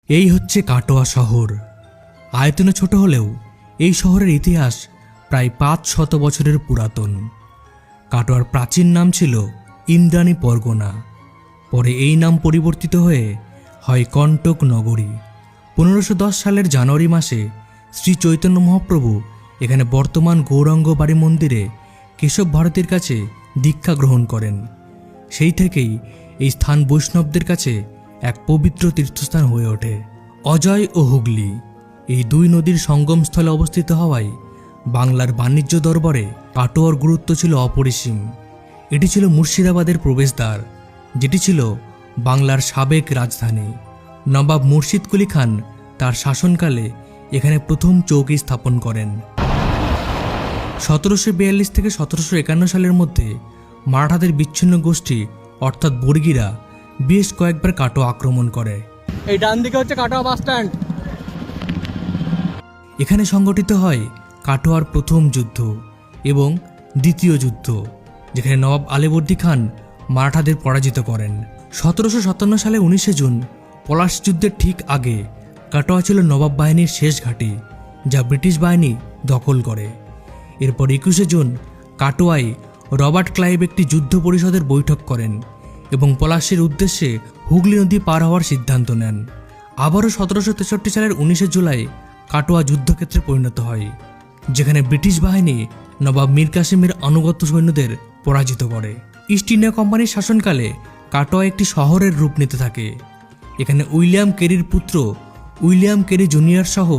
এই হচ্ছে কাটোয়া শহর। আয়তনে ছোট হলেও এই শহরের ইতিহাস প্রায় 500 বছরের পুরাতন। কাটোয়ার প্রাচীন নাম ছিল ইন্দ্রাণী পরগনা, পরে এই নাম পরিবর্তিত হয়ে হয় কণ্টক নগরী। 1510 সালের জানুয়ারি মাসে শ্রী চৈতন্য মহাপ্রভু এখানে বর্তমান গৌরাঙ্গ বাড়ি মন্দিরে কেশব ভারতীর কাছে দীক্ষা গ্রহণ করেন। সেই থেকেই এই স্থান বৈষ্ণবদের কাছে এক পবিত্র তীর্থস্থান হয়ে ওঠে। অজয় ও হুগলি এই দুই নদীর সঙ্গমস্থলে অবস্থিত হওয়ায় বাংলার বাণিজ্য দরবারে কাটোয়ার গুরুত্ব ছিল অপরিসীম। এটি ছিল মুর্শিদাবাদের প্রবেশদ্বার, যেটি ছিল বাংলার সাবেক রাজধানী। নবাব মুর্শিদ কুলি খান তার শাসনকালে এখানে প্রথম চৌকি স্থাপন করেন। 1742 থেকে 1751 সালের মধ্যে মারাঠাদের বিচ্ছিন্ন গোষ্ঠী অর্থাৎ বর্গীরা বেশ কয়েকবার কাটোয়া আক্রমণ করে। এই ডান দিকে হচ্ছে কাটোয়া বাস স্ট্যান্ড। এখানে সংগঠিত হয় কাটোয়ার প্রথম যুদ্ধ এবং দ্বিতীয় যুদ্ধ, যেখানে নবাব আলীবর্দী খান মারাঠাদের পরাজিত করেন। 1757 সালে 19 জুন পলাশ যুদ্ধের ঠিক আগে কাটোয়া ছিল নবাব বাহিনীর শেষ ঘাঁটি, যা ব্রিটিশ বাহিনী দখল করে। এরপর 21 জুন কাটোয়ায় রবার্ট ক্লাইভ একটি যুদ্ধ পরিষদের বৈঠক করেন এবং পলাশের উদ্দেশ্যে হুগলি নদী পার হওয়ার সিদ্ধান্ত নেন। আবারও 1763 সালের 19 জুলাই কাটোয়া যুদ্ধক্ষেত্রে পরিণত হয়, যেখানে ব্রিটিশ বাহিনী নবাব মীর কাসিমের অনুগত সৈন্যদের পরাজিত করে। ইস্ট ইন্ডিয়া কোম্পানির শাসনকালে কাটোয়া একটি শহরের রূপ নিতে থাকে। এখানে উইলিয়াম কেরির পুত্র উইলিয়াম কেরি জুনিয়র সহ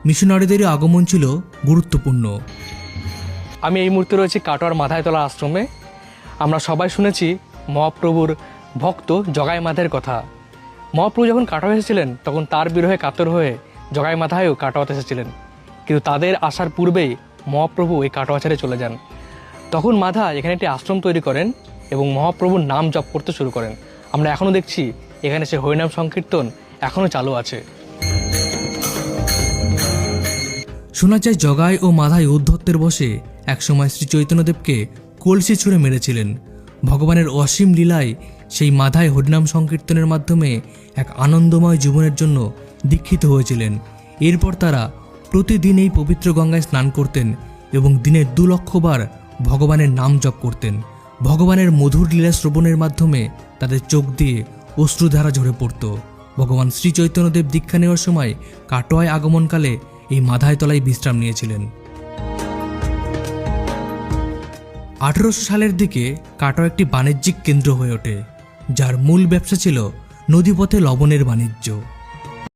মিশনারিদেরও আগমন ছিল গুরুত্বপূর্ণ। আমি এই মুহূর্তে রয়েছি কাটোয়ার মাথায়তলা আশ্রমে। আমরা সবাই শুনেছি মহাপ্রভুর ভক্ত জগাই মাথার কথা। মহাপ্রভু যখন কাটোয়া এসেছিলেন তখন তার বিরহে কাতর হয়ে জগাই মাথায়ও কাটোয়াতে এসেছিলেন, কিন্তু তাদের আসার পূর্বেই মহাপ্রভু এই কাটোয়া ছেড়ে চলে যান। তখন মাধা এখানে একটি আশ্রম তৈরি করেন এবং মহাপ্রভুর নাম জপ করতে শুরু করেন। আমরা এখনও দেখছি এখানে সে হরিনাম সংকীর্তন এখনও চালু আছে। শোনা যায় জগাই ও মাধাই উদ্ধত্তের বসে একসময় শ্রী চৈতন্যদেবকে কলসি ছুঁড়ে মেরেছিলেন। ভগবানের অসীম লীলায় সেই মাধাই হরিনাম সংকীর্তনের মাধ্যমে এক আনন্দময় জীবনের জন্য দীক্ষিত হয়েছিলেন। এরপর তারা প্রতিদিন এই পবিত্র গঙ্গায় স্নান করতেন এবং দিনে 2 লক্ষ বার ভগবানের নাম জপ করতেন। ভগবানের মধুর লীলা শ্রবণের মাধ্যমে তাদের চোখ দিয়ে অশ্রুধারা ঝরে পড়ত। ভগবান শ্রী চৈতন্যদেব দীক্ষা নেওয়ার সময় কাটোয়ায় আগমনকালে এই মাধায় তলায় বিশ্রাম নিয়েছিলেন। 1800 সালের দিকে কাটোয়া একটি বাণিজ্যিক কেন্দ্র হয়ে ওঠে, যার মূল ব্যবসা ছিল নদীপথে লবণের বাণিজ্য।